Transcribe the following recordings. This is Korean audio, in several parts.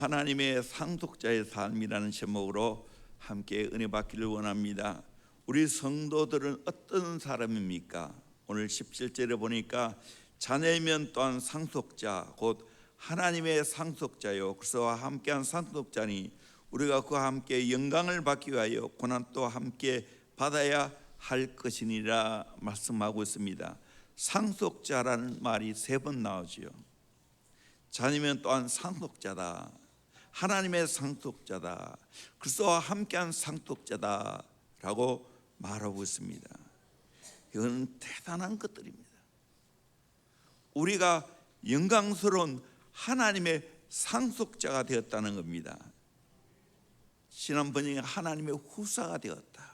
하나님의 상속자의 삶이라는 제목으로 함께 은혜 받기를 원합니다. 우리 성도들은 어떤 사람입니까? 오늘 17절에 보니까 자녀이면 또한 상속자 곧 하나님의 상속자요 그리스도와 함께한 상속자니 우리가 그와 함께 영광을 받기 위하여 고난도 함께 받아야 할 것이니라 말씀하고 있습니다. 상속자라는 말이 3번 나오지요. 자녀면 또한 상속자다, 하나님의 상속자다, 그리스도와 함께한 상속자다라고 말하고 있습니다. 이건 대단한 것들입니다. 우리가 영광스러운 하나님의 상속자가 되었다는 겁니다. 지난 번역에 하나님의 후사가 되었다.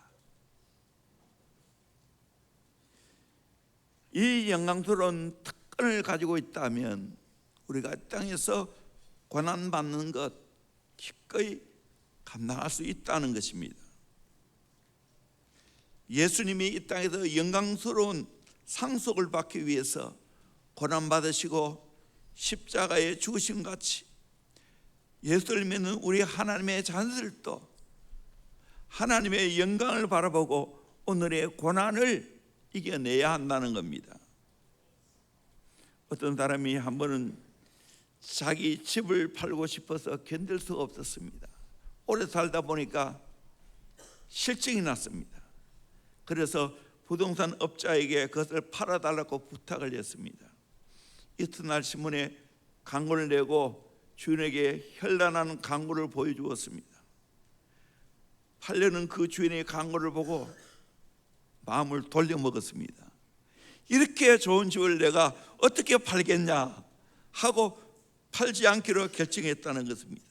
이 영광스러운 특권을 가지고 있다면 우리가 땅에서 고난받는 것 기꺼이 감당할 수 있다는 것입니다. 예수님이 이 땅에서 영광스러운 상속을 받기 위해서 고난받으시고 십자가에 죽으신 같이 예수를 믿는 우리 하나님의 자녀들도 하나님의 영광을 바라보고 오늘의 고난을 이겨내야 한다는 겁니다. 어떤 사람이 한 번은 자기 집을 팔고 싶어서 견딜 수가 없었습니다. 오래 살다 보니까 실증이 났습니다. 그래서 부동산 업자에게 그것을 팔아달라고 부탁을 했습니다. 이튿날 신문에 광고를 내고 주인에게 현란한 광고를 보여주었습니다. 팔려는 그 주인의 광고를 보고 마음을 돌려먹었습니다. 이렇게 좋은 집을 내가 어떻게 팔겠냐 하고 팔지 않기로 결정했다는 것입니다.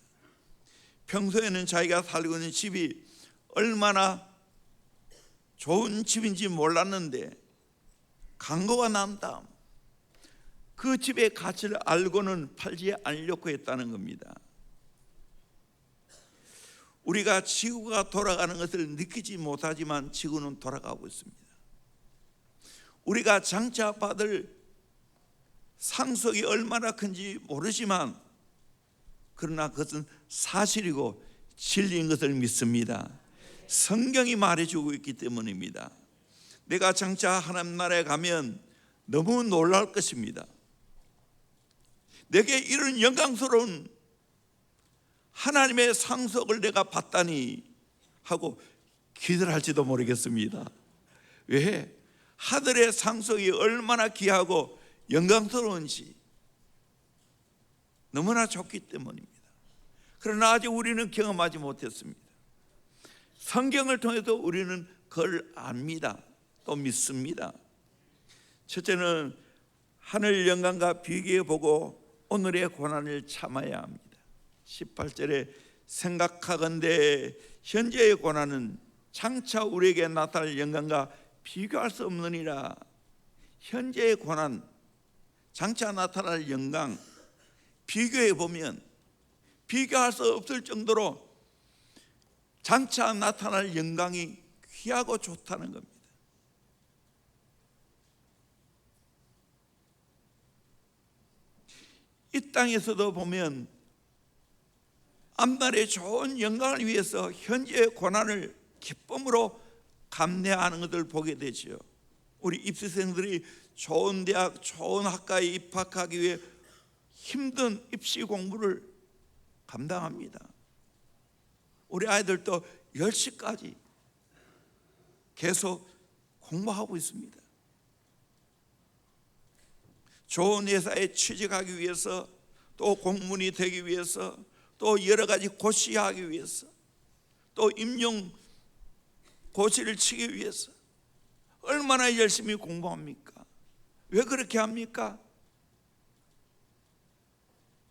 평소에는 자기가 살고 있는 집이 얼마나 좋은 집인지 몰랐는데 광고가 난 다음 그 집의 가치를 알고는 팔지 않으려고 했다는 겁니다. 우리가 지구가 돌아가는 것을 느끼지 못하지만 지구는 돌아가고 있습니다. 우리가 장차 받을 상속이 얼마나 큰지 모르지만 그러나 그것은 사실이고 진리인 것을 믿습니다. 성경이 말해주고 있기 때문입니다. 내가 장차 하나님 나라에 가면 너무 놀랄 것입니다. 내게 이런 영광스러운 하나님의 상속을 내가 받다니 하고 기도를 할지도 모르겠습니다. 왜? 하늘의 상속이 얼마나 귀하고 영광스러운지 너무나 좋기 때문입니다. 그러나 아직 우리는 경험하지 못했습니다. 성경을 통해서 우리는 그걸 압니다. 또 믿습니다. 첫째는 하늘 영광과 비교해 보고 오늘의 고난을 참아야 합니다. 18절에 생각하건대 현재의 고난은 장차 우리에게 나타날 영광과 비교할 수 없느니라. 현재의 고난, 장차 나타날 영광 비교해 보면 비교할 수 없을 정도로 장차 나타날 영광이 귀하고 좋다는 겁니다. 이 땅에서도 보면 앞날의 좋은 영광을 위해서 현재의 고난을 기쁨으로 감내하는 것을 보게 되죠. 우리 입시생들이 좋은 대학, 좋은 학과에 입학하기 위해 힘든 입시 공부를 감당합니다. 우리 아이들도 10시까지 계속 공부하고 있습니다. 좋은 회사에 취직하기 위해서, 또 공무원이 되기 위해서, 또 여러 가지 고시하기 위해서, 또 임용 고시를 치기 위해서 얼마나 열심히 공부합니까? 왜 그렇게 합니까?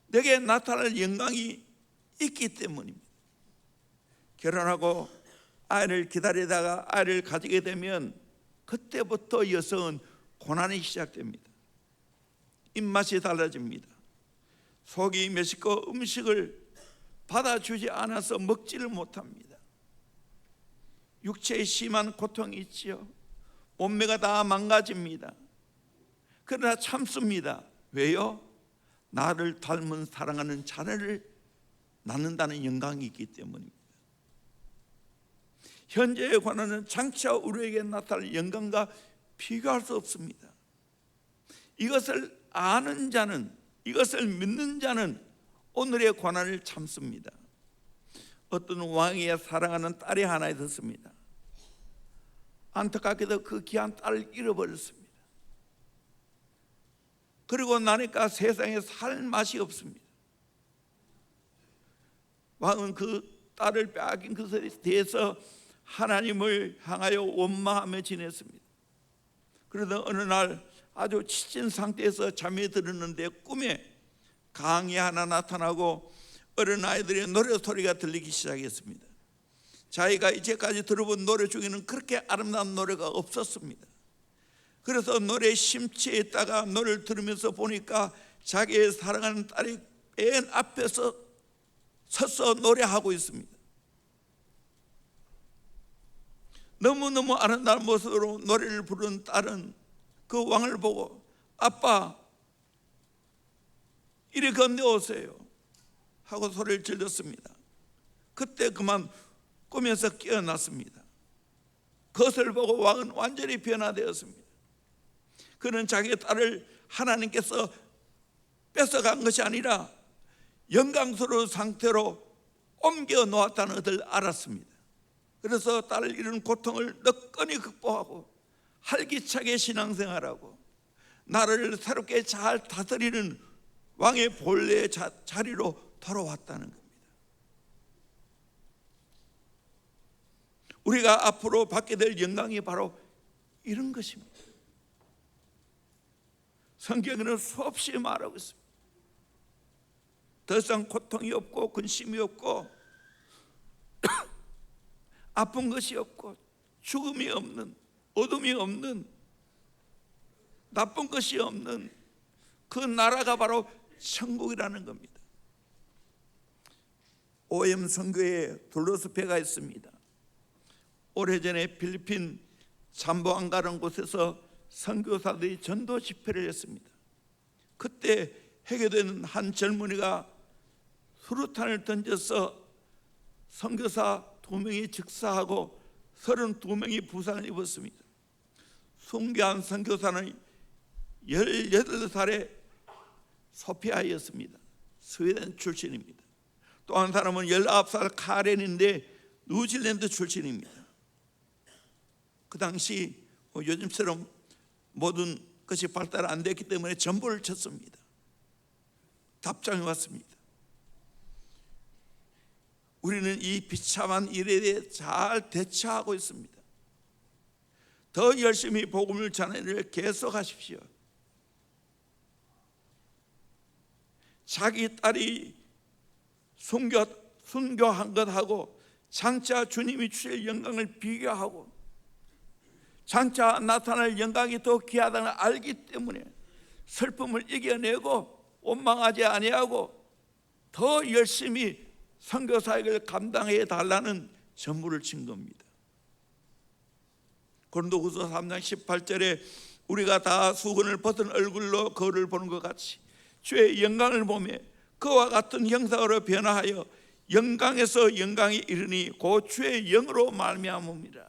내게 나타날 영광이 있기 때문입니다. 결혼하고 아이를 기다리다가 아이를 가지게 되면 그때부터 여성은 고난이 시작됩니다. 입맛이 달라집니다. 속이 메시고 음식을 받아주지 않아서 먹지를 못합니다. 육체에 심한 고통이 있지요. 몸매가 다 망가집니다. 그러나 참습니다. 왜요? 나를 닮은 사랑하는 자녀를 낳는다는 영광이 있기 때문입니다. 현재의 고난은 장차 우리에게 나타날 영광과 비교할 수 없습니다. 이것을 아는 자는, 이것을 믿는 자는 오늘의 고난을 참습니다. 어떤 왕이 사랑하는 딸이 하나 있었습니다. 안타깝게도 그 귀한 딸을 잃어버렸습니다. 그리고 나니까 세상에 살 맛이 없습니다. 왕은 그 딸을 빼앗긴 것에 대해서 하나님을 향하여 원망하며 지냈습니다. 그러다 어느 날 아주 지친 상태에서 잠이 들었는데 꿈에 강이 하나 나타나고 어린아이들의 노래 소리가 들리기 시작했습니다. 자기가 이제까지 들어본 노래 중에는 그렇게 아름다운 노래가 없었습니다. 그래서 노래에 심취해 있다가 노래를 들으면서 보니까 자기의 사랑하는 딸이 맨 앞에서 서서 노래하고 있습니다. 너무너무 아름다운 모습으로 노래를 부르는 딸은 그 왕을 보고 아빠 이리 건너오세요 하고 소리를 질렀습니다. 그때 그만 꿈에서 깨어났습니다. 그것을 보고 왕은 완전히 변화되었습니다. 그는 자기의 딸을 하나님께서 뺏어간 것이 아니라 영광스러운 상태로 옮겨 놓았다는 것을 알았습니다. 그래서 딸을 잃은 고통을 너끈히 극복하고 활기차게 신앙생활하고 나라를 새롭게 잘 다스리는 왕의 본래의 자리로 돌아왔다는 겁니다. 우리가 앞으로 받게 될 영광이 바로 이런 것입니다. 성경에는 수없이 말하고 있습니다. 더 이상 고통이 없고 근심이 없고 아픈 것이 없고 죽음이 없는, 어둠이 없는, 나쁜 것이 없는 그 나라가 바로 천국이라는 겁니다. OM 선교에 둘러스 배가 있습니다. 오래전에 필리핀 잠보안가라는 곳에서 선교사들이 전도 집회를 했습니다. 그때 해교된 한 젊은이가 수류탄을 던져서 선교사 2명이 즉사하고 32명이 부상을 입었습니다. 순교한 선교사는 18살의 소피아였습니다. 스웨덴 출신입니다. 또 한 사람은 19살 카렌인데 뉴질랜드 출신입니다. 그 당시 요즘처럼 모든 것이 발달 안 됐기 때문에 전보를 쳤습니다. 답장이 왔습니다. 우리는 이 비참한 일에 대해 잘 대처하고 있습니다. 더 열심히 복음을 전하기를 계속하십시오. 자기 딸이 순교한 것하고 장차 주님이 주실 영광을 비교하고 장차 나타날 영광이 더 귀하다는 걸 알기 때문에 슬픔을 이겨내고 원망하지 아니하고 더 열심히 선교 사역을 감당해 달라는 전부를 친 겁니다. 고린도후서 3장 18절에 우리가 다 수건을 벗은 얼굴로 거울을 보는 것 같이 주의 영광을 보며 그와 같은 형상으로 변화하여 영광에서 영광에 이르니 곧 주의 영으로 말미암음이라.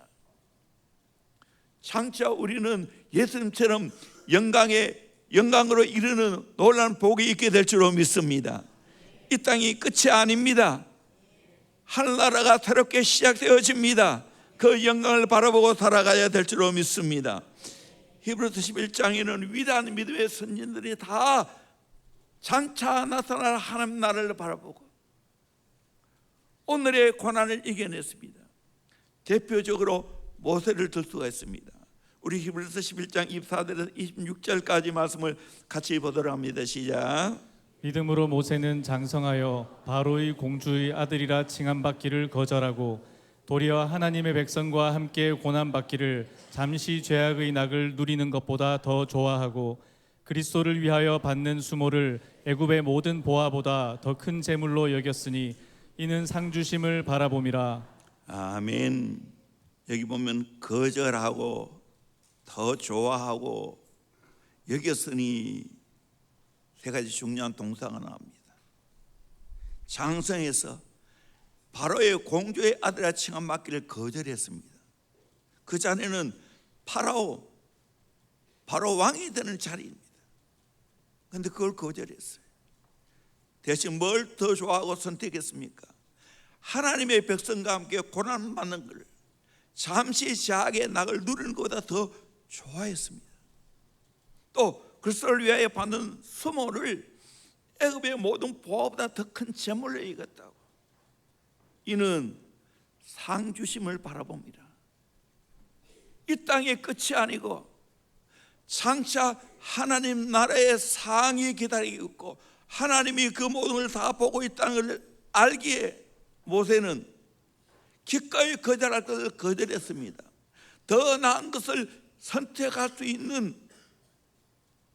장차 우리는 예수님처럼 영광으로 이르는 놀라운 복이 있게 될 줄로 믿습니다. 이 땅이 끝이 아닙니다. 하늘나라가 새롭게 시작되어집니다. 그 영광을 바라보고 살아가야 될 줄로 믿습니다. 히브리서 11장에는 위대한 믿음의 선진들이 다 장차 나타날 하나님 나라를 바라보고 오늘의 고난을 이겨냈습니다. 대표적으로 모세를 들 수가 있습니다. 우리 히브리서 11장 24절에서 26절까지 말씀을 같이 보도록 합니다. 시작. 믿음으로 모세는 장성하여 바로의 공주의 아들이라 칭함받기를 거절하고 도리어 하나님의 백성과 함께 고난받기를 잠시 죄악의 낙을 누리는 것보다 더 좋아하고 그리스도를 위하여 받는 수모를 애굽의 모든 보화보다 더 큰 재물로 여겼으니 이는 상주심을 바라봄이라. 아멘. 여기 보면 거절하고 더 좋아하고 여겼으니 세 가지 중요한 동사가 나옵니다. 장성해서 바로의 공주의 아들이라 칭함받기를 거절했습니다. 그 자리는 바로 왕이 되는 자리입니다. 그런데 그걸 거절했어요. 대신 뭘 더 좋아하고 선택했습니까? 하나님의 백성과 함께 고난받는 걸, 잠시 제약의 낙을 누리는 것보다 더 좋아했습니다. 또 그리스도를 위하여 받는 수모를 애굽의 모든 보화보다 더 큰 재물로 여겼다고. 이는 상주심을 바라봅니다. 이 땅의 끝이 아니고 장차 하나님 나라의 상이 기다리고 있고 하나님이 그 모든 걸 다 보고 있다는 걸 알기에 모세는 기꺼이 거절할 것을 거절했습니다. 더 나은 것을 선택할 수 있는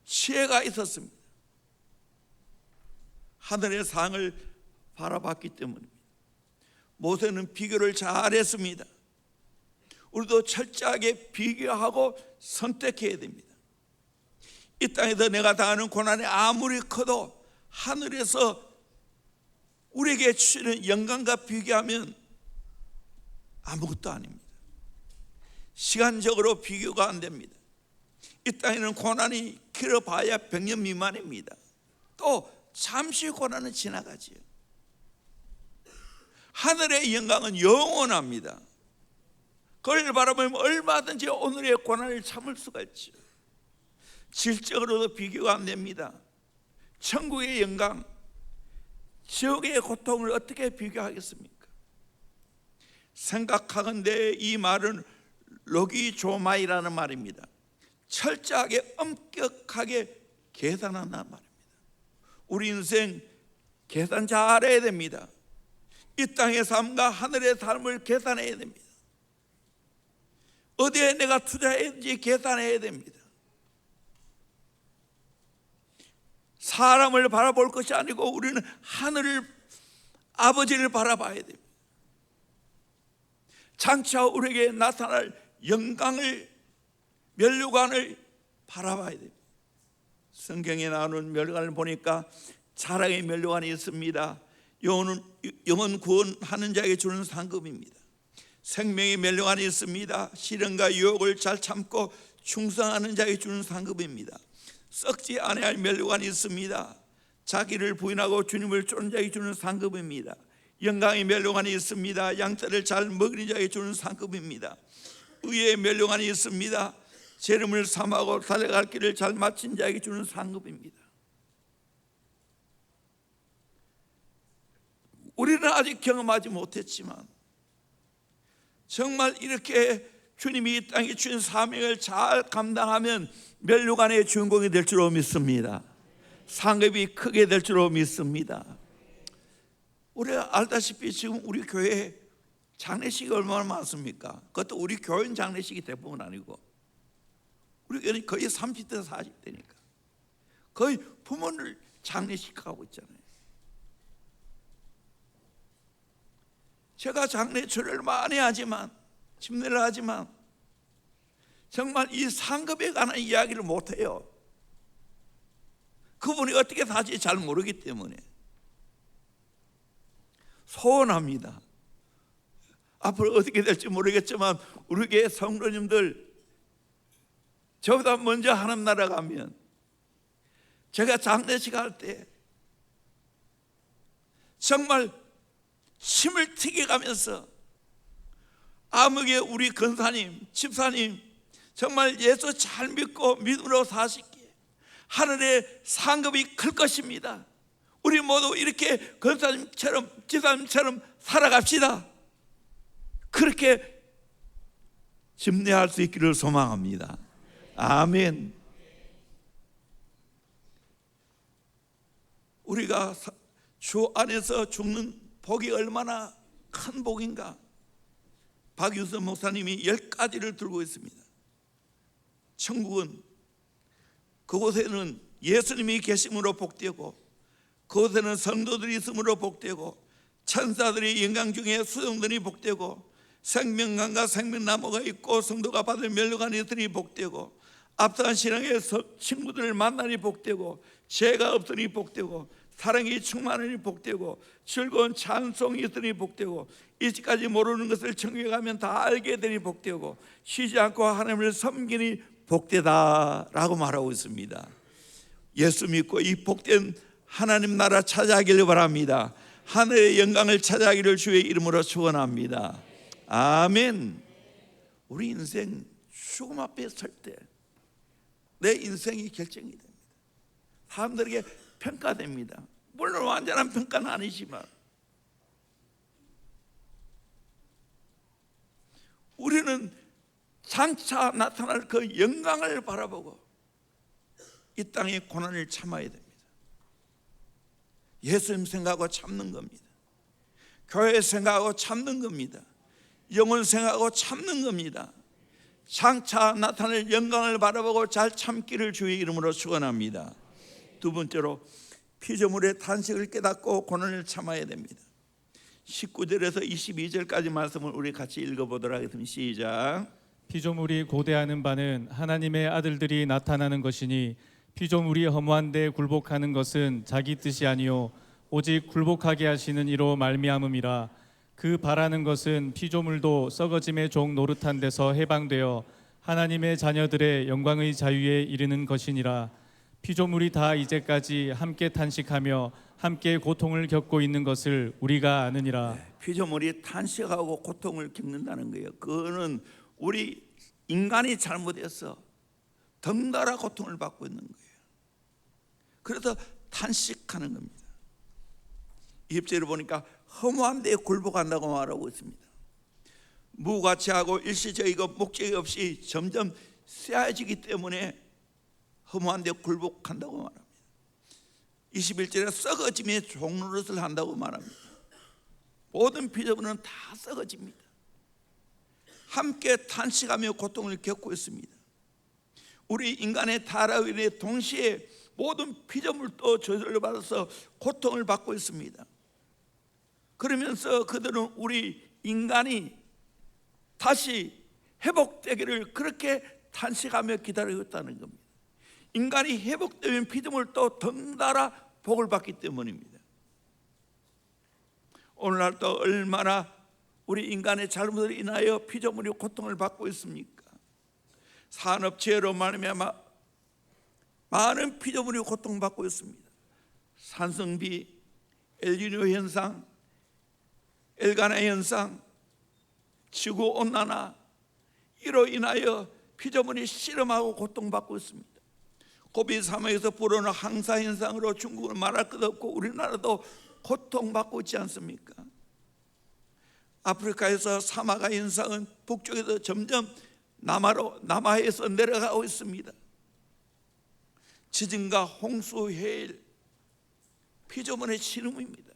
지혜가 있었습니다. 하늘의 상을 바라봤기 때문입니다. 모세는 비교를 잘했습니다. 우리도 철저하게 비교하고 선택해야 됩니다. 이 땅에서 내가 당하는 고난이 아무리 커도 하늘에서 우리에게 주시는 영광과 비교하면 아무것도 아닙니다. 시간적으로 비교가 안 됩니다. 이 땅에는 고난이 길어봐야 100년 미만입니다. 또 잠시 고난은 지나가지요. 하늘의 영광은 영원합니다. 그걸 바라보면 얼마든지 오늘의 고난을 참을 수가 있죠. 질적으로도 비교가 안 됩니다. 천국의 영광, 지옥의 고통을 어떻게 비교하겠습니까? 생각하건대 이 말은 로기조마이라는 말입니다. 철저하게 엄격하게 계산한다는 말입니다. 우리 인생 계산 잘해야 됩니다. 이 땅의 삶과 하늘의 삶을 계산해야 됩니다. 어디에 내가 투자해야 되는지 계산해야 됩니다. 사람을 바라볼 것이 아니고 우리는 하늘을, 아버지를 바라봐야 됩니다. 장차 우리에게 나타날 영광을, 면류관을 바라봐야 됩니다. 성경에 나오는 면류관을 보니까 사랑의 면류관이 있습니다. 영혼 구원하는 자에게 주는 상급입니다. 생명의 면류관이 있습니다. 시련과 유혹을 잘 참고 충성하는 자에게 주는 상급입니다. 썩지 아니할 면류관이 있습니다. 자기를 부인하고 주님을 쫓는 자에게 주는 상급입니다. 영광의 면류관이 있습니다. 양떼를 잘 먹이는 자에게 주는 상급입니다. 의의 면류관이 있습니다. 재림을 삼하고 달려갈 길을 잘 마친 자에게 주는 상급입니다. 우리는 아직 경험하지 못했지만 정말 이렇게 주님이 이 땅에 주신 사명을 잘 감당하면 면류관의 주인공이 될 줄로 믿습니다. 상급이 크게 될 줄로 믿습니다. 우리가 알다시피 지금 우리 교회에 장례식이 얼마나 많습니까? 그것도 우리 교인 장례식이 대부분 아니고 우리 교회는 거의 30대 40대니까 거의 부모를 장례식하고 있잖아요. 제가 장례 초례를 많이 하지만, 집례를 하지만 정말 이 상급에 관한 이야기를 못해요. 그분이 어떻게 사실지 잘 모르기 때문에. 소원합니다. 앞으로 어떻게 될지 모르겠지만 우리 교회 성도님들 저보다 먼저 하나님 나라 가면 제가 장례식 할 때 정말 침을 튀겨가면서 암흑에 우리 권사님, 집사님 정말 예수 잘 믿고 믿음으로 사시기에 하늘의 상급이 클 것입니다. 우리 모두 이렇게 권사님처럼 집사님처럼 살아갑시다. 그렇게 집례할 수 있기를 소망합니다. 아멘. 우리가 주 안에서 죽는 복이 얼마나 큰 복인가. 박유선 목사님이 10가지를 들고 있습니다. 천국은 그곳에는 예수님이 계심으로 복되고 그곳에는 성도들이 있음으로 복되고 천사들이 영광 중에 수종들이 복되고 생명강과 생명나무가 있고 성도가 받을 면류관이 있으니 복되고 앞선 신앙의 친구들을 만나니 복되고 죄가 없으니 복되고 사랑이 충만하니 복되고 즐거운 찬송이 있으니 복되고 이제까지 모르는 것을 천국에 가면 다 알게 되니 복되고 쉬지 않고 하나님을 섬기니 복되다라고 말하고 있습니다. 예수 믿고 이 복된 하나님 나라 찾아가기를 바랍니다. 하늘의 영광을 찾아가기를 주의 이름으로 축원합니다. 아멘. 우리 인생 죽음 앞에 설 때 내 인생이 결정이 됩니다. 사람들에게 평가됩니다. 물론 완전한 평가는 아니지만 우리는 장차 나타날 그 영광을 바라보고 이 땅의 고난을 참아야 됩니다. 예수님 생각하고 참는 겁니다. 교회 생각하고 참는 겁니다. 영혼 생각하고 참는 겁니다. 장차 나타날 영광을 바라보고 잘 참기를 주의 이름으로 축원합니다. 두 번째로 피조물의 탄식을 깨닫고 고난을 참아야 됩니다. 19절에서 22절까지 말씀을 우리 같이 읽어보도록 하겠습니다. 시작. 피조물이 고대하는 바는 하나님의 아들들이 나타나는 것이니 피조물이 허무한 데 굴복하는 것은 자기 뜻이 아니요 오직 굴복하게 하시는 이로 말미암음이라. 그 바라는 것은 피조물도 썩어짐의 종 노릇한 데서 해방되어 하나님의 자녀들의 영광의 자유에 이르는 것이니라. 피조물이 다 이제까지 함께 탄식하며 함께 고통을 겪고 있는 것을 우리가 아느니라. 피조물이 탄식하고 고통을 겪는다는 거예요. 그거는 우리 인간이 잘못해서 덩달아 고통을 받고 있는 거예요. 그래서 탄식하는 겁니다. 20절을 보니까 허무한 데에 굴복한다고 말하고 있습니다. 무가치하고 일시적이고 목적이 없이 점점 쇠해지기 때문에 허무한 데 굴복한다고 말합니다. 21절에 썩어짐의 종노릇을 한다고 말합니다. 모든 피조물은 다 썩어집니다. 함께 탄식하며 고통을 겪고 있습니다. 우리 인간의 타락으로 인해 동시에 모든 피조물도 저절로 받아서 고통을 받고 있습니다. 그러면서 그들은 우리 인간이 다시 회복되기를 그렇게 탄식하며 기다리고 있다는 겁니다. 인간이 회복되면 피조물도 덩달아 복을 받기 때문입니다. 오늘날도 얼마나 우리 인간의 잘못으로 인하여 피조물이 고통을 받고 있습니까? 산업재해로 말미암아 많은 피조물이 고통받고 있습니다. 산성비, 엘니뇨 현상, 엘가나 현상, 지구온난화, 이로 인하여 피조물이 실험하고 고통받고 있습니다. 고비 사막에서 불어오는 항사 현상으로 중국은 말할 것 없고 우리나라도 고통받고 있지 않습니까? 아프리카에서 사마가 현상은 북쪽에서 점점 남하에서 내려가고 있습니다. 지진과 홍수, 해일, 피조물의 신음입니다.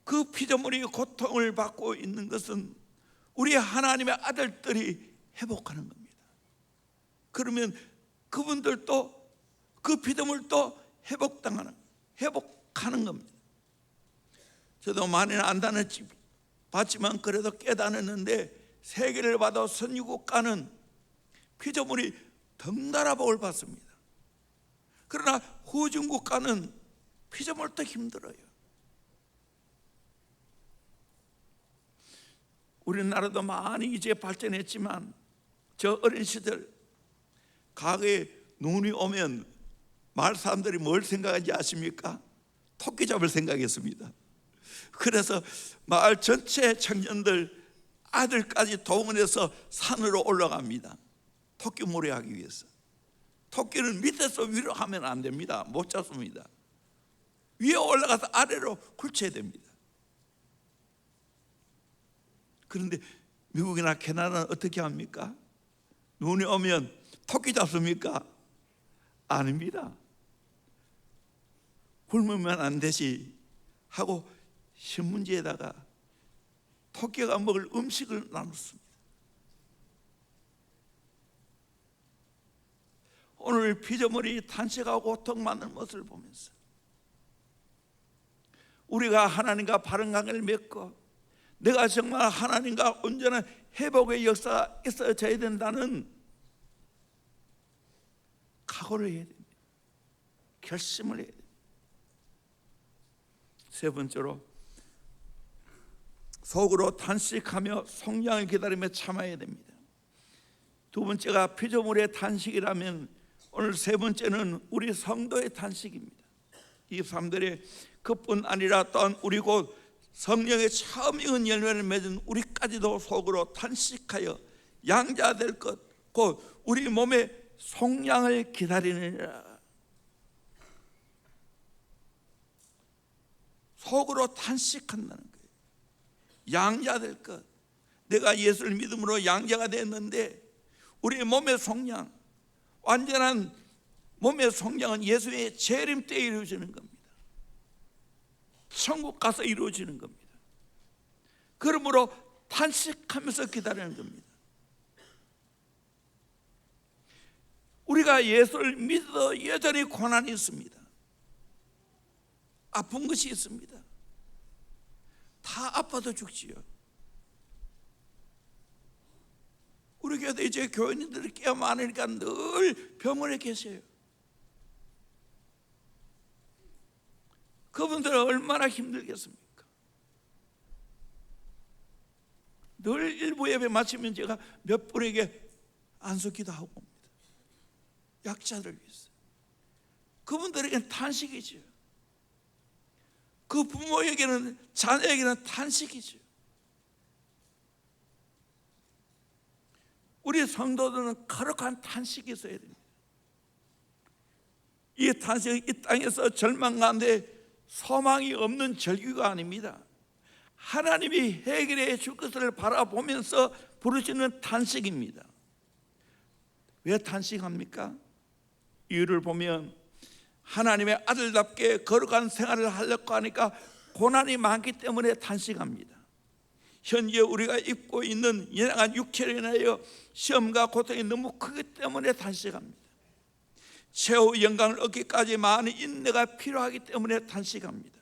그 피조물이 고통을 받고 있는 것은 우리 하나님의 아들들이 회복하는 겁니다. 그러면 그분들도 그 피조물도 회복하는 겁니다. 저도 많이는 안 봤지만 그래도 깨달았는데 세계를 봐도 선진국가는 피조물이 덩달아 복을 받습니다. 그러나 후진국가는 피조물도 힘들어요. 우리나라도 많이 이제 발전했지만 저 어린 시절 가게에 눈이 오면 마을 사람들이 뭘 생각하는지 아십니까? 토끼 잡을 생각했습니다. 그래서 마을 전체 청년들 아들까지 동원해서 산으로 올라갑니다. 토끼 몰이하기 위해서. 토끼는 밑에서 위로 하면 안 됩니다. 못 잡습니다. 위에 올라가서 아래로 굴쳐야 됩니다. 그런데 미국이나 캐나다는 어떻게 합니까? 눈이 오면 토끼 잡습니까? 아닙니다. 굶으면 안 되지 하고 신문지에다가 토끼가 먹을 음식을 나눴습니다. 오늘 피조물이 탄식하고 고통받는 모습을 보면서 우리가 하나님과 바른 관계를 맺고 내가 정말 하나님과 온전한 회복의 역사가 있어져야 된다는 각오를 해야 됩니다. 결심을 해야 됩니다. 세 번째로 속으로 탄식하며 성량을 기다리며 참아야 됩니다. 두 번째가 피조물의 탄식이라면 오늘 세 번째는 우리 성도의 탄식입니다. 23절에 그뿐 아니라 또한 우리 곧 성령의 처음 익은 열매를 맺은 우리까지도 속으로 탄식하여 양자될 것 곧 우리 몸의 속량을 기다리느니라. 속으로 탄식한다는 거예요. 양자될 것. 내가 예수를 믿음으로 양자가 됐는데 우리 몸의 속량, 완전한 몸의 속량은 예수의 재림 때 이루어지는 겁니다. 천국 가서 이루어지는 겁니다. 그러므로 탄식하면서 기다리는 겁니다. 우리가 예수를 믿어도 여전히 고난이 있습니다. 아픈 것이 있습니다. 다 아파도 죽지요. 우리 교회도 이제 교인들이 꽤 많으니까 늘 병원에 계세요. 그분들은 얼마나 힘들겠습니까? 늘 일부 예배 마치면 제가 몇 분에게 안수기도 하고 옵니다. 약자들을 위해서. 그분들에게는 탄식이죠. 그 부모에게는, 자녀에게는 탄식이죠. 우리 성도들은 거룩한 탄식이 있어야 됩니다. 이 탄식은 이 땅에서 절망 가운데 소망이 없는 절규가 아닙니다. 하나님이 해결해 줄 것을 바라보면서 부르시는 탄식입니다. 왜 탄식합니까? 이유를 보면 하나님의 아들답게 거룩한 생활을 하려고 하니까 고난이 많기 때문에 탄식합니다. 현재 우리가 입고 있는 연약한 육체를 인하여 시험과 고통이 너무 크기 때문에 탄식합니다. 최후 영광을 얻기까지 많은 인내가 필요하기 때문에 탄식합니다.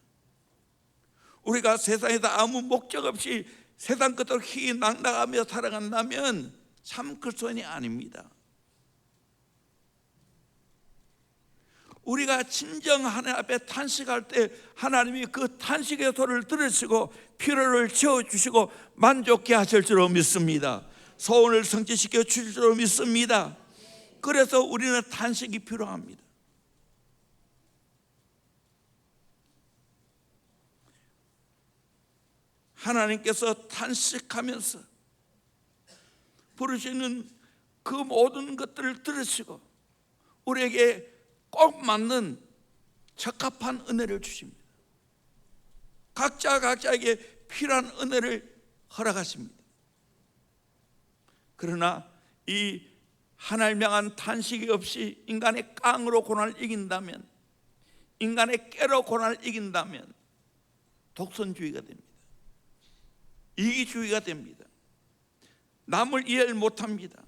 우리가 세상에서 아무 목적 없이 세상 것으로 희낙낙하며 살아간다면 참 그리스도인이 아닙니다. 우리가 진정 하나님 앞에 탄식할 때 하나님이 그 탄식의 소리를 들으시고 피로를 채워주시고 만족케 하실 줄로 믿습니다. 소원을 성취시켜 주실 줄로 믿습니다. 그래서 우리는 탄식이 필요합니다. 하나님께서 탄식하면서 부르시는 그 모든 것들을 들으시고 우리에게 꼭 맞는 적합한 은혜를 주십니다. 각자에게 필요한 은혜를 허락하십니다. 그러나 이 하나님 향한 탄식이 없이 인간의 깡으로 고난을 이긴다면, 인간의 깨로 고난을 이긴다면 독선주의가 됩니다. 이기주의가 됩니다. 남을 이해를 못합니다.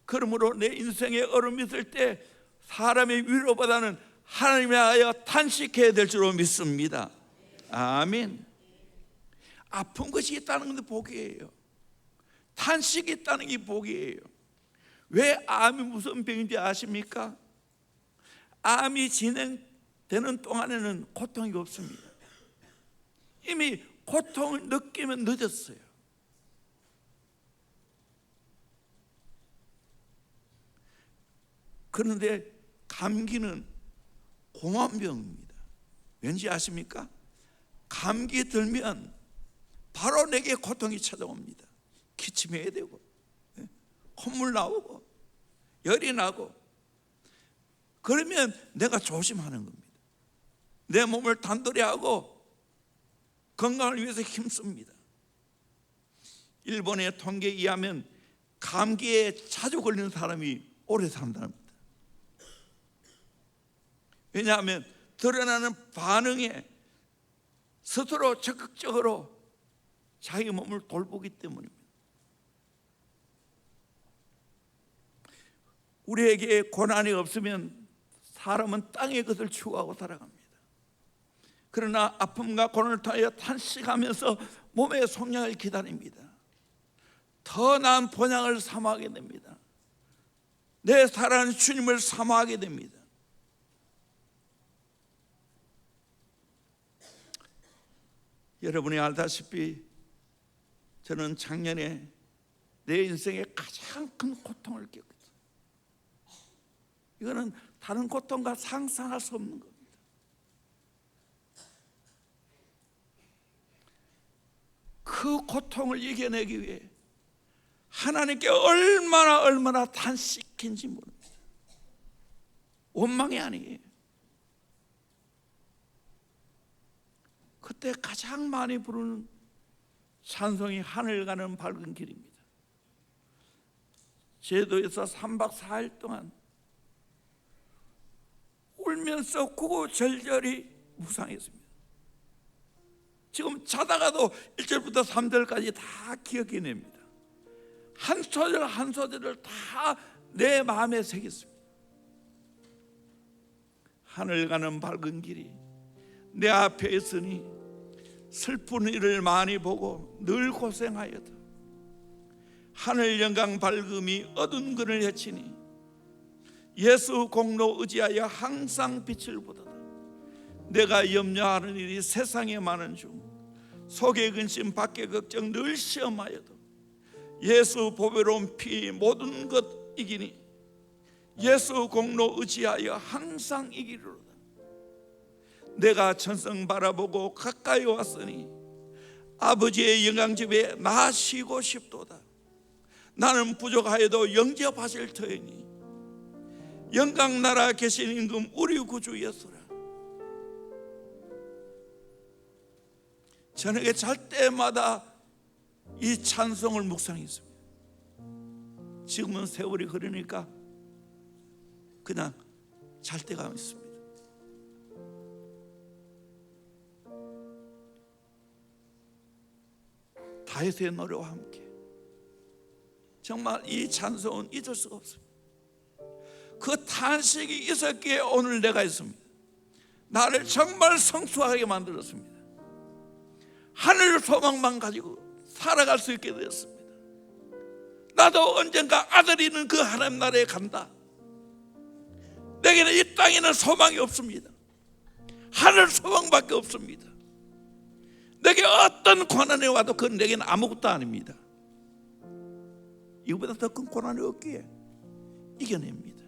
그러므로 내 인생에 어려움이 있을 때 사람의 위로보다는 하나님에 하여 탄식해야 될 줄로 믿습니다. 아멘. 아픈 것이 있다는 것도 복이에요. 탄식이 있다는 게 복이에요. 왜 암이 무슨 병인지 아십니까? 암이 진행되는 동안에는 고통이 없습니다. 이미 고통을 느끼면 늦었어요. 그런데 감기는 공황병입니다. 왠지 아십니까? 감기 들면 바로 내게 고통이 찾아옵니다. 기침해야 되고 콧물 나오고 열이 나고, 그러면 내가 조심하는 겁니다. 내 몸을 단돌이 하고 건강을 위해서 힘씁니다. 일본의 통계에 의하면 감기에 자주 걸리는 사람이 오래 산답니다. 왜냐하면 드러나는 반응에 스스로 적극적으로 자기 몸을 돌보기 때문입니다. 우리에게 고난이 없으면 사람은 땅의 것을 추구하고 살아갑니다. 그러나 아픔과 고난을 통하여 탄식하면서 몸의 속량을 기다립니다. 더 나은 본향을 사모하게 됩니다. 내 사랑하는 주님을 사모하게 됩니다. 여러분이 알다시피 저는 작년에 내 인생의 가장 큰 고통을 겪었어요. 이거는 다른 고통과 상상할 수 없는 겁니다. 그 고통을 이겨내기 위해 하나님께 얼마나 탄식했는지 모릅니다. 원망이 아니에요. 그때 가장 많이 부르는 찬송이 하늘 가는 밝은 길입니다. 제도에서 3박 4일 동안 울면서 구구절절히 묵상했습니다. 지금 자다가도 1절부터 3절까지 다 기억해냅니다. 한 소절 한 소절을 다 내 마음에 새겼습니다. 하늘 가는 밝은 길이 내 앞에 있으니 슬픈 일을 많이 보고 늘 고생하여도 하늘 영광 밝음이 어두운 그늘 헤치니 예수 공로 의지하여 항상 빛을 보도다. 내가 염려하는 일이 세상에 많은 중 속의 근심 밖의 걱정 늘 시험하여도 예수 보배로운 피 모든 것 이기니 예수 공로 의지하여 항상 이기리로다. 내가 천성 바라보고 가까이 왔으니 아버지의 영광집에 나 쉬고 싶도다. 나는 부족하여도 영접하실 터이니 영광 나라 계신 임금 우리 구주 예수라. 저녁에 잘 때마다 이 찬송을 묵상했습니다. 지금은 세월이 흐르니까 그냥 잘 때가 있습니다. 다윗의 노래와 함께 정말 이 찬송은 잊을 수가 없습니다. 그 탄식이 있었기에 오늘 내가 있습니다. 나를 정말 성숙하게 만들었습니다. 하늘 소망만 가지고 살아갈 수 있게 되었습니다. 나도 언젠가 아들이 있는 그 하나님 나라에 간다. 내게는 이 땅에는 소망이 없습니다. 하늘 소망밖에 없습니다. 내게 어떤 고난이 와도 그건 내게는 아무것도 아닙니다. 이거보다 더 큰 고난이 없기에 이겨냅니다.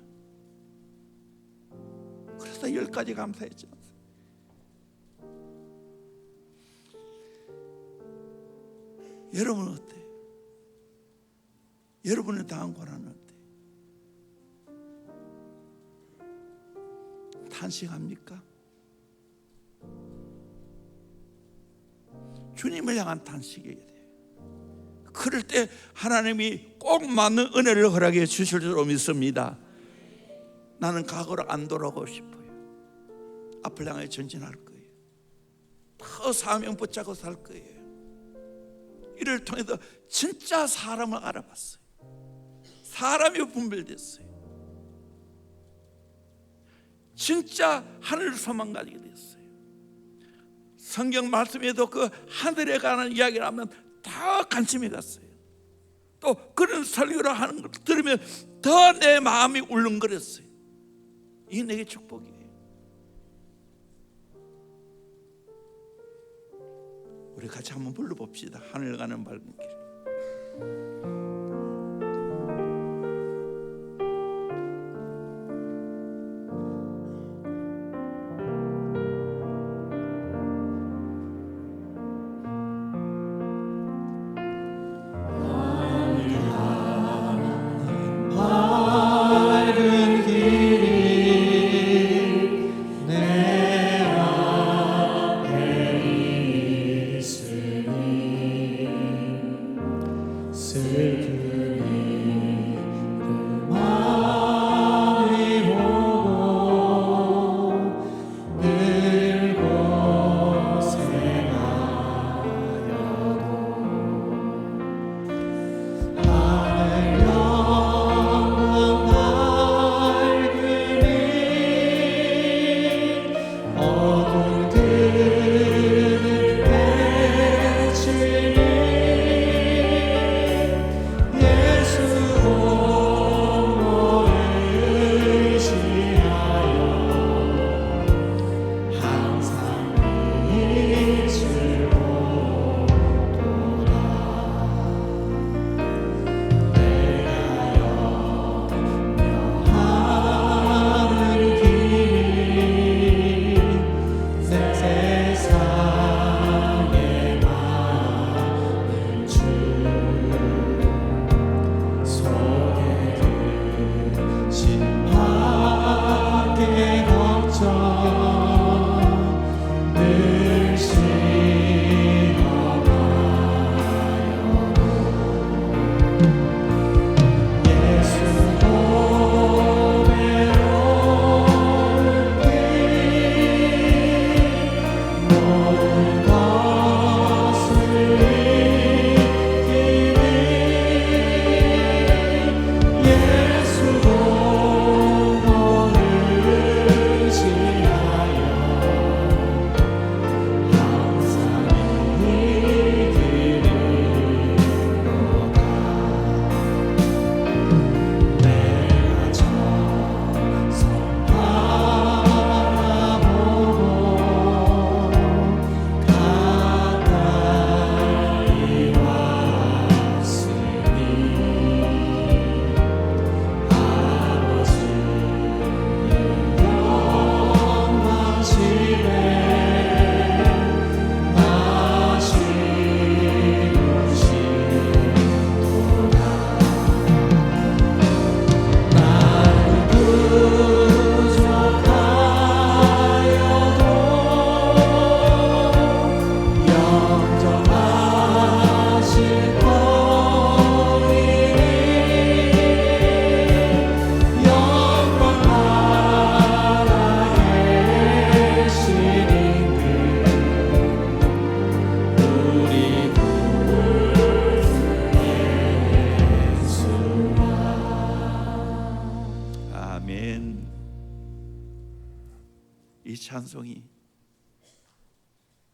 그래서 10가지 감사했죠. 여러분은 어때요? 여러분의 당한 고난은 어때요? 탄식합니까? 주님을 향한 탄식이어야 돼요. 그럴 때 하나님이 꼭 맞는 은혜를 허락해 주실 줄 믿습니다. 나는 과거로 안 돌아가고 싶어요. 앞을 향해 전진할 거예요. 더 사명 붙잡고 살 거예요. 이를 통해서 진짜 사람을 알아봤어요. 사람이 분별됐어요. 진짜 하늘 소망 가지게 됐어요. 성경 말씀에도 그 하늘에 관한 이야기를 하면 다 관심이 갔어요. 또 그런 설교를 하는 걸 들으면 더 내 마음이 울렁거렸어요. 이게 내게 축복이에요. 우리 같이 한번 불러봅시다. 하늘 가는 밝은 길. 슬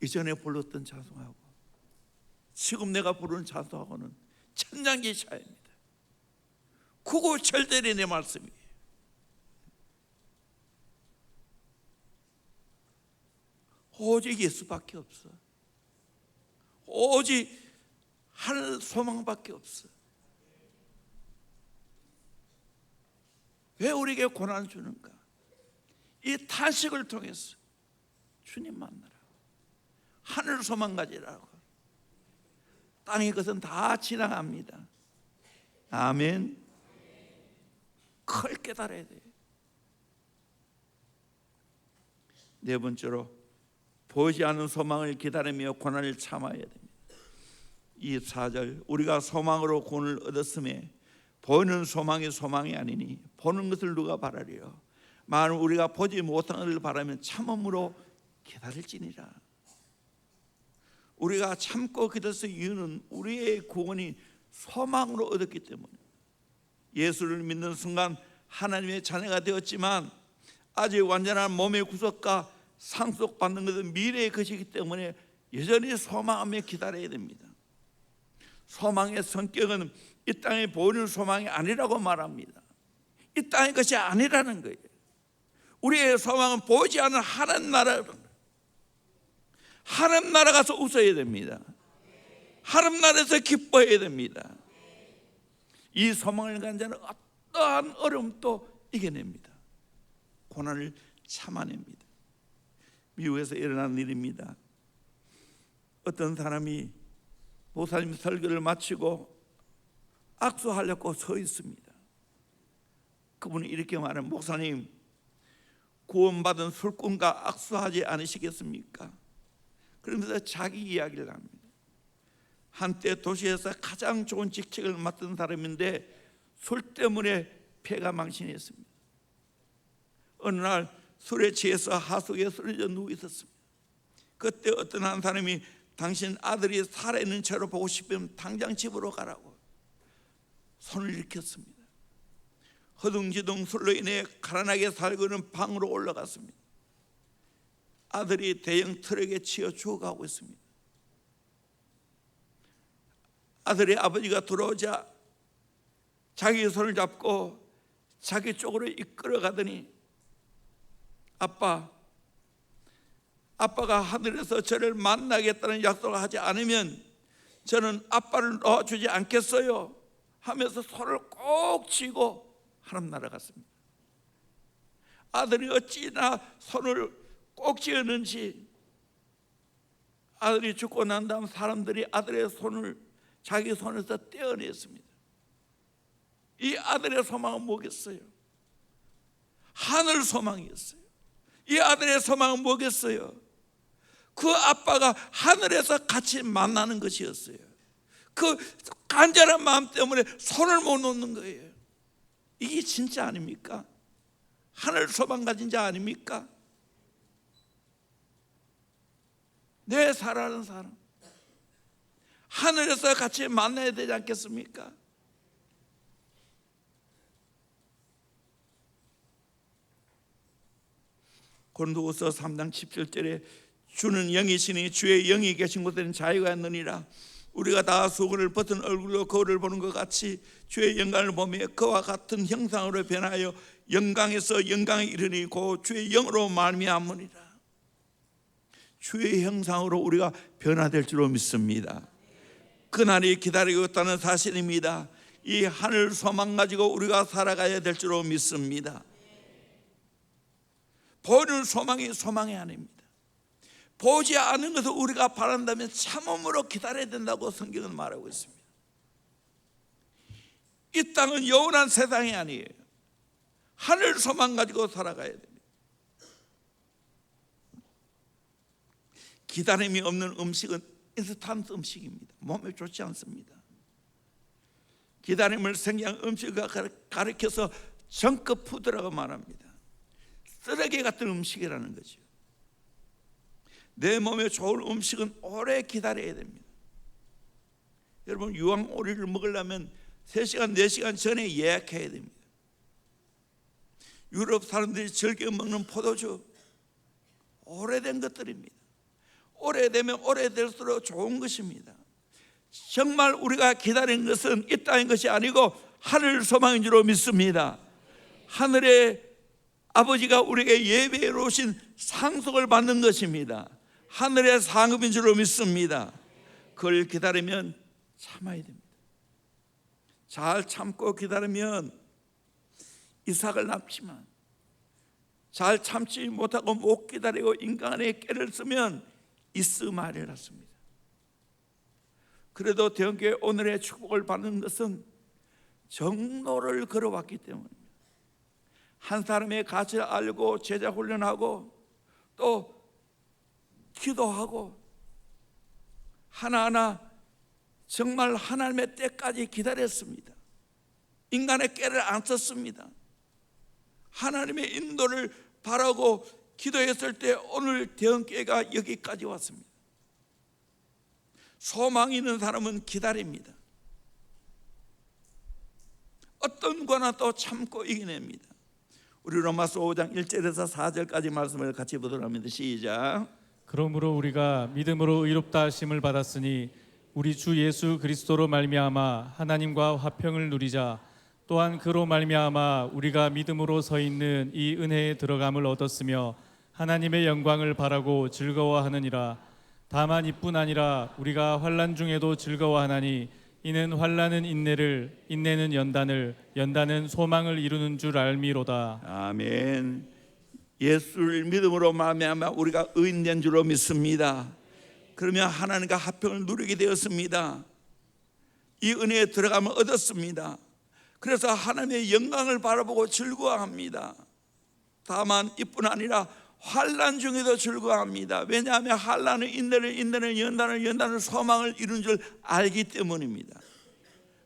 이전에 불렀던 찬송하고 지금 내가 부르는 찬송하고는 천냥기 차이입니다. 구구절절이 내 말씀이에요. 오직 예수밖에 없어. 오직 하늘 소망밖에 없어. 왜 우리에게 고난을 주는가? 이 탄식을 통해서 주님 만나라, 하늘 소망 가지라고. 땅의 것은 다 지나갑니다. 아멘. 그걸 깨달아야 돼요. 네 번째로, 보이지 않는 소망을 기다리며 고난을 참아야 됩니다. 이 4절, 우리가 소망으로 구원을 얻었음에 보이는 소망이 소망이 아니니 보는 것을 누가 바라리요? 만일 우리가 보지 못한 것을 바라면 참음으로 기다릴지니라. 우리가 참고 기다렸을 이유는 우리의 구원이 소망으로 얻었기 때문에, 예수를 믿는 순간 하나님의 자녀가 되었지만 아직 완전한 몸의 구속과 상속받는 것은 미래의 것이기 때문에 여전히 소망하며 기다려야 됩니다. 소망의 성격은 이 땅에 보이는 소망이 아니라고 말합니다. 이 땅의 것이 아니라는 거예요. 우리의 소망은 보이지 않는 하나님 나라, 하나님 나라 가서 웃어야 됩니다. 하나님 나라에서 기뻐해야 됩니다. 이 소망을 가진 자는 어떠한 어려움도 이겨냅니다. 고난을 참아냅니다. 미국에서 일어난 일입니다. 어떤 사람이 목사님 설교를 마치고 악수하려고 서 있습니다. 그분이 이렇게 말합니다. 목사님, 구원받은 술꾼과 악수하지 않으시겠습니까? 그러면서 자기 이야기를 합니다. 한때 도시에서 가장 좋은 직책을 맡은 사람인데 술 때문에 폐가 망신했습니다. 어느 날 술에 취해서 하숙에 쓰러져 누워 있었습니다. 그때 어떤 한 사람이 당신 아들이 살아있는 채로 보고 싶으면 당장 집으로 가라고 손을 일으켰습니다. 허둥지둥 술로 인해 가난하게 살고 있는 방으로 올라갔습니다. 아들이 대형 트럭에 치여 죽어가고 있습니다. 아들의 아버지가 들어오자 자기 손을 잡고 자기 쪽으로 이끌어가더니, 아빠가 하늘에서 저를 만나겠다는 약속을 하지 않으면 저는 아빠를 놓아주지 않겠어요 하면서 손을 꼭 쥐고 하나님 나라 갔습니다. 아들이 어찌나 손을 꼭 쥐었는지 아들이 죽고 난 다음 사람들이 아들의 손을 자기 손에서 떼어냈습니다. 이 아들의 소망은 뭐겠어요? 하늘 소망이었어요. 이 아들의 소망은 뭐겠어요? 그 아빠가 하늘에서 같이 만나는 것이었어요. 그 간절한 마음 때문에 손을 못 놓는 거예요. 이게 진짜 아닙니까? 하늘 소망 가진 자 아닙니까? 내 사랑하는 사람, 하늘에서 같이 만나야 되지 않겠습니까? 고린도후서 3장 17절에 주는 영이시니 주의 영이 계신 곳에는 자유가 있느니라. 우리가 다 수건을 벗은 얼굴로 거울을 보는 것 같이 주의 영광을 보며 그와 같은 형상으로 변하여 영광에서 영광에 이르니 곧 주의 영으로 말미암으리라. 주의 형상으로 우리가 변화될 줄로 믿습니다. 그날이 기다리고 있다는 사실입니다. 이 하늘 소망 가지고 우리가 살아가야 될 줄로 믿습니다. 보이는 소망이 소망이 아닙니다. 보지 않는 것을 우리가 바란다면 참음으로 기다려야 된다고 성경은 말하고 있습니다. 이 땅은 영원한 세상이 아니에요. 하늘 소망 가지고 살아가야 됩니다. 기다림이 없는 음식은 인스턴트 음식입니다. 몸에 좋지 않습니다. 기다림을 생략한 음식을 가리켜서 정크 푸드라고 말합니다. 쓰레기 같은 음식이라는 거죠. 내 몸에 좋은 음식은 오래 기다려야 됩니다. 여러분, 유황오리를 먹으려면 3시간, 4시간 전에 예약해야 됩니다. 유럽 사람들이 즐겨 먹는 포도주, 오래된 것들입니다. 오래되면 오래될수록 좋은 것입니다. 정말 우리가 기다리는 것은 이 땅인 것이 아니고 하늘 소망인 줄로 믿습니다. 하늘의 아버지가 우리에게 예배해 놓으신 상속을 받는 것입니다. 하늘의 상급인 줄로 믿습니다. 그걸 기다리면 참아야 됩니다. 잘 참고 기다리면 이삭을 낳지만, 잘 참지 못하고 못 기다리고 인간의 깨를 쓰면 이스마엘을 낳습니다. 그래도 대형교회 오늘의 축복을 받는 것은 정로를 걸어왔기 때문입니다. 한 사람의 가치를 알고 제자 훈련하고 또 기도하고 하나하나 정말 하나님의 때까지 기다렸습니다. 인간의 깨를 안 썼습니다. 하나님의 인도를 바라고 기도했을 때 오늘 대형교회가 여기까지 왔습니다. 소망이 있는 사람은 기다립니다. 어떤 고난도 참고 이겨냅니다. 우리 로마서 5장 1절에서 4절까지 말씀을 같이 보도록 합니다. 시작. 그러므로 우리가 믿음으로 의롭다 하심을 받았으니 우리 주 예수 그리스도로 말미암아 하나님과 화평을 누리자. 또한 그로 말미암아 우리가 믿음으로 서 있는 이 은혜에 들어감을 얻었으며 하나님의 영광을 바라고 즐거워하느니라. 다만 이뿐 아니라 우리가 환난 중에도 즐거워하나니 이는 환난은 인내를, 인내는 연단을, 연단은 소망을 이루는 줄 알미로다. 아멘. 예수를 믿음으로 말미암아 우리가 의인된 줄로 믿습니다. 그러면 하나님과 화평을 누리게 되었습니다. 이 은혜에 들어가면 얻었습니다. 그래서 하나님의 영광을 바라보고 즐거워합니다. 다만 이뿐 아니라 환난 중에도 즐거워합니다. 왜냐하면 환난은 인내를, 인내는 연단을, 연단은 소망을 이루는 줄 알기 때문입니다.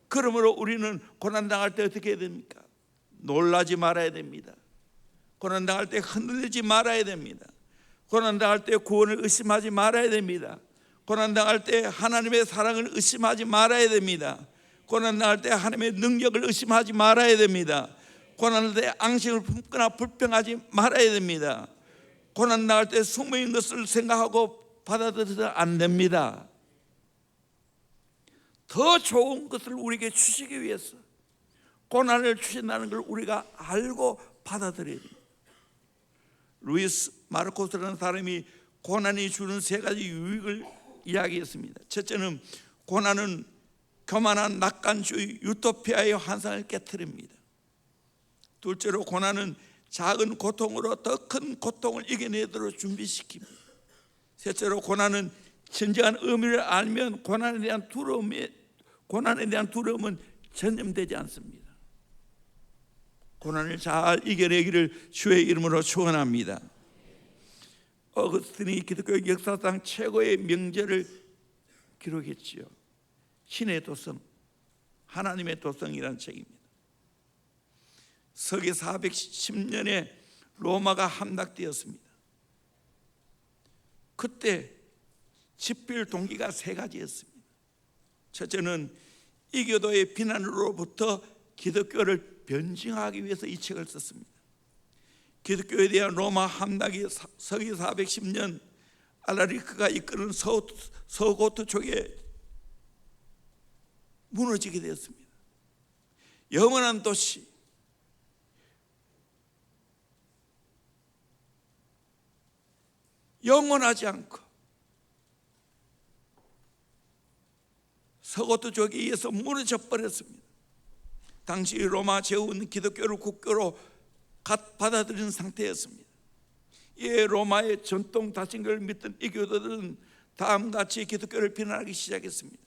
그러므로 우리는 고난당할 때 어떻게 해야 됩니까? 놀라지 말아야 됩니다. 고난당할 때 흔들리지 말아야 됩니다. 고난당할 때 구원을 의심하지 말아야 됩니다. 고난당할 때 하나님의 사랑을 의심하지 말아야 됩니다. 고난당할 때 하나님의 능력을 의심하지 말아야 됩니다. 고난할 때 앙심을 품거나 불평하지 말아야 됩니다. 고난당할 때 숙명인 것을 생각하고 받아들여서는 안 됩니다. 더 좋은 것을 우리에게 주시기 위해서 고난을 주신다는 걸 우리가 알고 받아들여야 됩니다. 루이스 마르코스라는 사람이 고난이 주는 세 가지 유익을 이야기했습니다. 첫째는 고난은 교만한 낙관주의 유토피아의 환상을 깨트립니다. 둘째로 고난은 작은 고통으로 더 큰 고통을 이겨내도록 준비시킵니다. 셋째로 고난은 진정한 의미를 알면 고난에 대한 두려움은 전염되지 않습니다. 고난을 잘 이겨내기를 주의 이름으로 축원합니다. 어거스틴이 기독교 역사상 최고의 명제를 기록했지요. 신의 도성, 하나님의 도성이라는 책입니다. 서기 410년에 로마가 함락되었습니다. 그때 집필 동기가 세 가지였습니다. 첫째는 이교도의 비난으로부터 기독교를 변증하기 위해서 이 책을 썼습니다. 기독교에 대한 로마 함락이 서기 410년 알라리크가 이끄는 서고트족에 무너지게 되었습니다. 영원한 도시, 영원하지 않고 서고트족에 의해서 무너져 버렸습니다. 당시 로마 제국은 기독교를 국교로 받아들인 상태였습니다. 이에 로마의 전통 다신교를 믿던 이교도들은 다음같이 기독교를 비난하기 시작했습니다.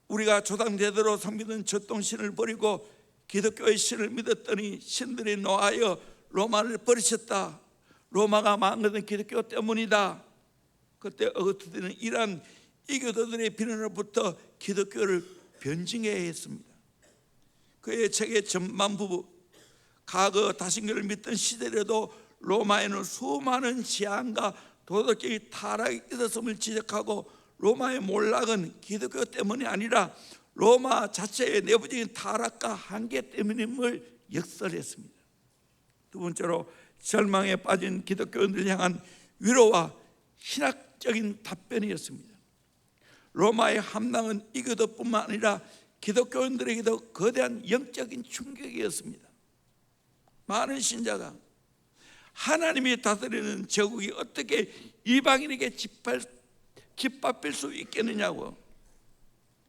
우리가 조상 제대로 섬기던 전통신을 버리고 기독교의 신을 믿었더니 신들이 노하여 로마를 버리셨다. 로마가 망한 것은 기독교 때문이다. 그때 어거스틴은 이러한 이교도들의 비난으로부터 기독교를 변증해야 했습니다. 그의 책의 전반부, 과거 다신교를 믿던 시대에도 로마에는 수많은 재앙과 도덕적인 타락이 있었음을 지적하고 로마의 몰락은 기독교 때문이 아니라 로마 자체의 내부적인 타락과 한계 때문임을 역설했습니다. 두 번째로 절망에 빠진 기독교인들을 향한 위로와 신학 극적인 답변이었습니다. 로마의 함락은 이교도뿐만 아니라 기독교인들에게도 거대한 영적인 충격이었습니다. 많은 신자가 하나님이 다스리는 제국이 어떻게 이방인에게 짓밟힐 수 있겠느냐고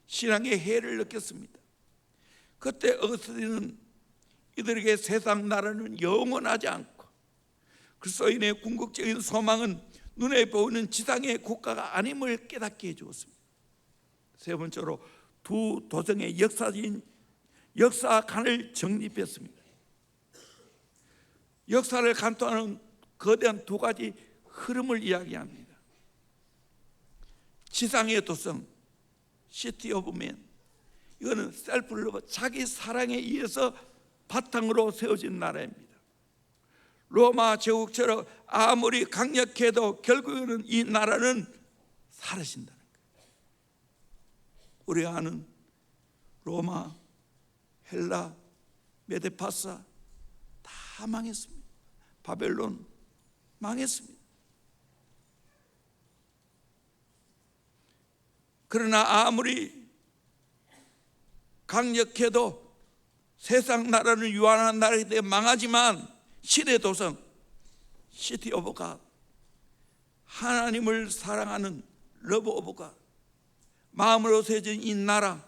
신앙의 해를 느꼈습니다. 그때 어거스틴은 이들에게 세상 나라는 영원하지 않고 그리스도인의 궁극적인 소망은 눈에 보이는 지상의 국가가 아님을 깨닫게 해주었습니다. 세 번째로 두 도성의 역사관을 정립했습니다. 역사를 관통하는 거대한 두 가지 흐름을 이야기합니다. 지상의 도성, 시티 오브 맨, 이거는 셀프 러브, 자기 사랑에 의해서 바탕으로 세워진 나라입니다. 로마 제국처럼 아무리 강력해도 결국에는 이 나라는 사라진다는 거예요. 우리가 아는 로마, 헬라, 메데파사 다 망했습니다. 바벨론 망했습니다. 그러나 아무리 강력해도 세상 나라는 유한한 나라이기 때문에 망하지만 신의 도성, 시티 오브 갓, 하나님을 사랑하는 러브 오브 갓, 마음으로 세워진 이 나라,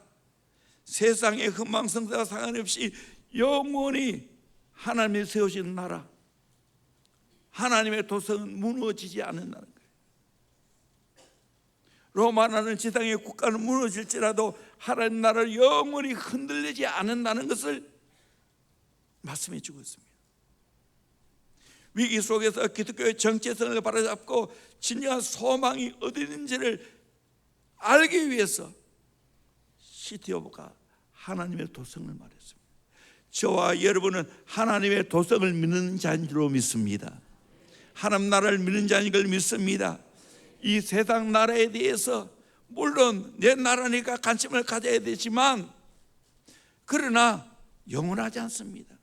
세상의 흥망성쇠와 상관없이 영원히 하나님이 세우신 나라, 하나님의 도성은 무너지지 않는다는 거예요. 로마라는 지상의 국가는 무너질지라도 하나님 나라를 영원히 흔들리지 않는다는 것을 말씀해 주고 있습니다. 위기 속에서 기독교의 정체성을 바로잡고 진정한 소망이 어디 있는지를 알기 위해서 시티 오브 갓, 하나님의 도성을 말했습니다. 저와 여러분은 하나님의 도성을 믿는 자인 줄로 믿습니다. 하나님 나라를 믿는 자인 걸 믿습니다. 이 세상 나라에 대해서 물론 내 나라니까 관심을 가져야 되지만 그러나 영원하지 않습니다.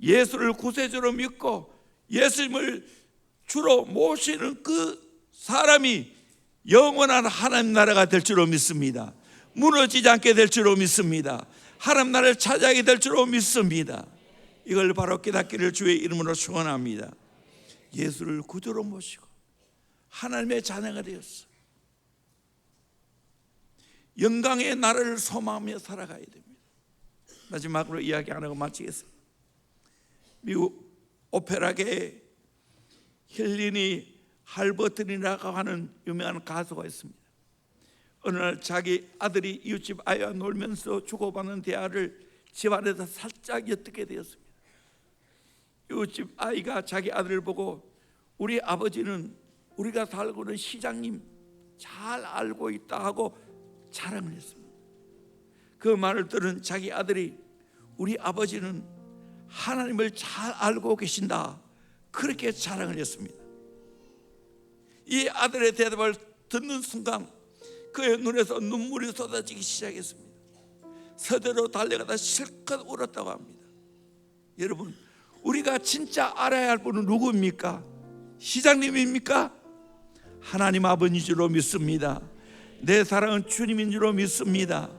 예수를 구세주로 믿고 예수님을 주로 모시는 그 사람이 영원한 하나님 나라가 될 줄로 믿습니다. 무너지지 않게 될 줄로 믿습니다. 하나님 나라를 차지하게 될 줄로 믿습니다. 이걸 바로 깨닫기를 주의 이름으로 축원합니다. 예수를 구주로 모시고 하나님의 자녀가 되었어. 영광의 나라를 소망하며 살아가야 됩니다. 마지막으로 이야기 안 하고 마치겠습니다. 미국 오페라계에 힐리니 할버튼이라고 하는 유명한 가수가 있습니다. 어느 날 자기 아들이 이웃집 아이와 놀면서 주고받는 대화를 집안에서 살짝 엿듣게 되었습니다. 이웃집 아이가 자기 아들을 보고 우리 아버지는 우리가 살고 있는 시장님 잘 알고 있다 하고 자랑을 했습니다. 그 말을 들은 자기 아들이 우리 아버지는 하나님을 잘 알고 계신다 그렇게 자랑을 했습니다. 이 아들의 대답을 듣는 순간 그의 눈에서 눈물이 쏟아지기 시작했습니다. 서대로 달려가다 실컷 울었다고 합니다. 여러분, 우리가 진짜 알아야 할 분은 누구입니까? 시장님입니까? 하나님 아버지인 줄로 믿습니다. 내 사랑은 주님인 줄로 믿습니다.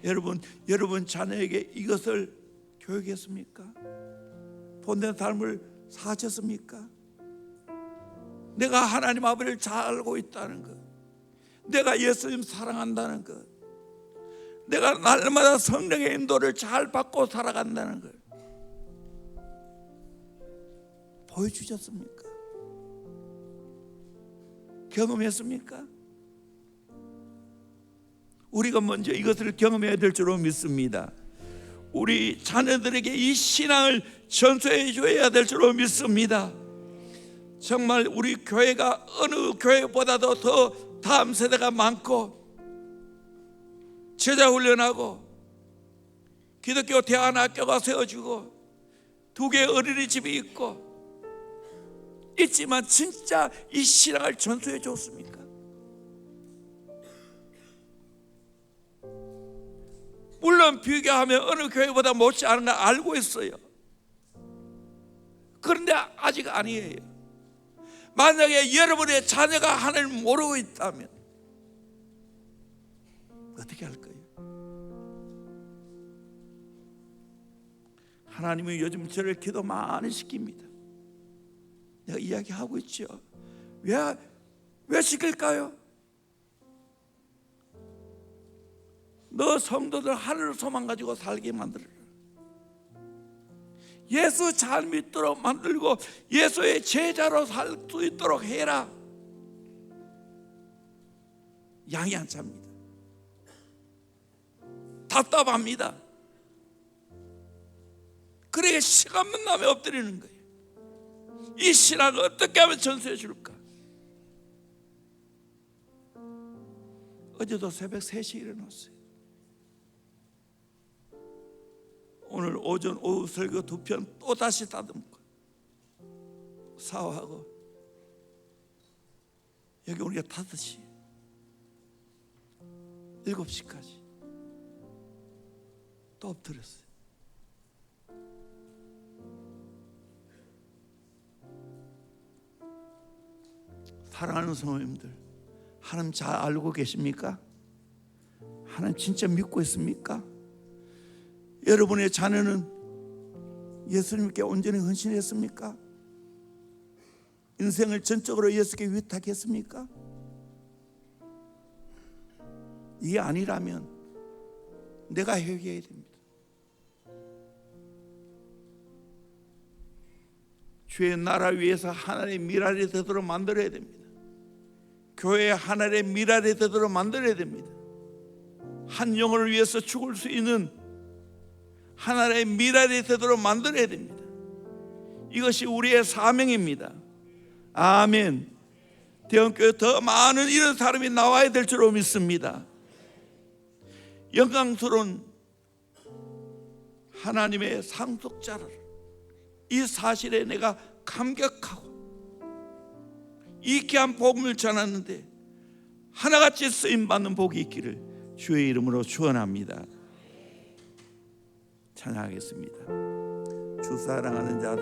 여러분 자녀에게 이것을 교육했습니까? 본된 삶을 사셨습니까? 내가 하나님 아버지를 잘 알고 있다는 것, 내가 예수님 사랑한다는 것, 내가 날마다 성령의 인도를 잘 받고 살아간다는 걸 보여주셨습니까? 경험했습니까? 우리가 먼저 이것을 경험해야 될 줄로 믿습니다. 우리 자녀들에게 이 신앙을 전수해 줘야 될 줄로 믿습니다. 정말 우리 교회가 어느 교회보다도 더 다음 세대가 많고 제자 훈련하고 기독교 대안학교가 세워지고 2개의 어린이집이 있고 있지만 진짜 이 신앙을 전수해 줬습니까? 물론 비교하면 어느 교회보다 못지 않은 걸 알고 있어요. 그런데 아직 아니에요. 만약에 여러분의 자녀가 하나님을 모르고 있다면 어떻게 할 거예요? 하나님은 요즘 저를 기도 많이 시킵니다. 내가 이야기하고 있죠. 왜 시킬까요? 너 성도들 하늘을 소망 가지고 살게 만들어라. 예수 잘 믿도록 만들고 예수의 제자로 살 수 있도록 해라. 양이 안 찹니다. 답답합니다. 그러게 시간 만나면 엎드리는 거예요. 이 신앙을 어떻게 하면 전수해 줄까? 어제도 새벽 3시에 일어났어요. 오늘 오전 오후 설교 2편 또 다시 다듬고 사화하고 여기 우리가 5시 7시까지 또 엎드렸어요. 사랑하는 성도님들, 하나님 잘 알고 계십니까? 하나님 진짜 믿고 있습니까? 여러분의 자녀는 예수님께 온전히 헌신했습니까? 인생을 전적으로 예수께 위탁했습니까? 이게 아니라면 내가 회개해야 됩니다. 주의 나라 위해서 하나님의 미랄이 되도록 만들어야 됩니다. 교회 하나님의 미랄이 되도록 만들어야 됩니다. 한 영혼을 위해서 죽을 수 있는 하나님의 미랄이 되도록 만들어야 됩니다. 이것이 우리의 사명입니다. 아멘. 대형교회 더 많은 이런 사람이 나와야 될 줄로 믿습니다. 영광스러운 하나님의 상속자를 이 사실에 내가 감격하고 이 귀한 복음을 전하는데 하나같이 쓰임받는 복이 있기를 주의 이름으로 축원합니다. 찬양하겠습니다. 주 사랑하는 자들